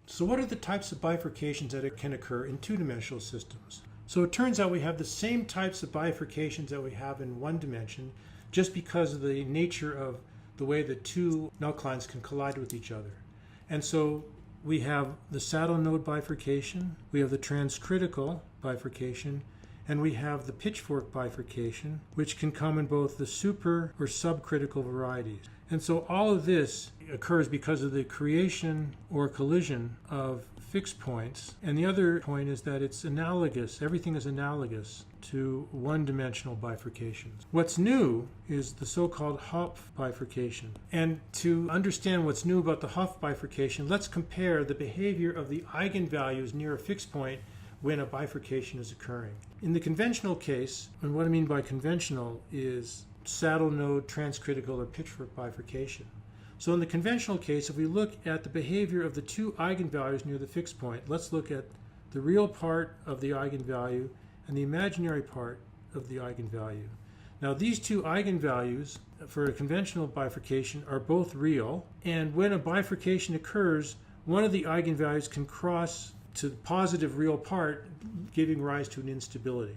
So what are the types of bifurcations that can occur in two-dimensional systems? So it turns out we have the same types of bifurcations that we have in one dimension, just because of the nature of the way the two nuclines can collide with each other. And so we have the saddle node bifurcation, we have the transcritical bifurcation, and we have the pitchfork bifurcation, which can come in both the super or subcritical varieties. And so all of this occurs because of the creation or collision of fixed points. And the other point is that it's analogous, everything is analogous to one-dimensional bifurcations. What's new is the so-called Hopf bifurcation. And to understand what's new about the Hopf bifurcation, let's compare the behavior of the eigenvalues near a fixed point when a bifurcation is occurring. In the conventional case, and what I mean by conventional is saddle node, transcritical, or pitchfork bifurcation. So in the conventional case, if we look at the behavior of the two eigenvalues near the fixed point, let's look at the real part of the eigenvalue and the imaginary part of the eigenvalue. Now these two eigenvalues for a conventional bifurcation are both real, and when a bifurcation occurs, one of the eigenvalues can cross to the positive real part, giving rise to an instability.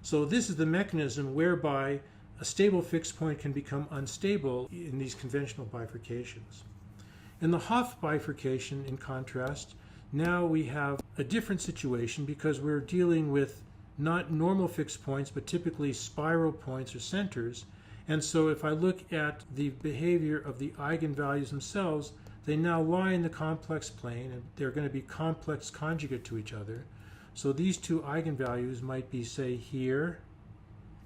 So this is the mechanism whereby a stable fixed point can become unstable in these conventional bifurcations. In the Hopf bifurcation, in contrast, now we have a different situation because we're dealing with not normal fixed points, but typically spiral points or centers. And so if I look at the behavior of the eigenvalues themselves, they now lie in the complex plane, and they're going to be complex conjugate to each other. So these two eigenvalues might be, say, here,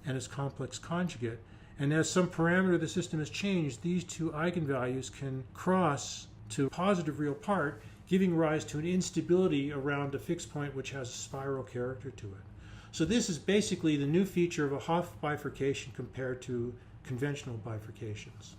and its complex conjugate. And as some parameter of the system is changed, these two eigenvalues can cross to a positive real part, giving rise to an instability around a fixed point which has a spiral character to it. So this is basically the new feature of a Hopf bifurcation compared to conventional bifurcations.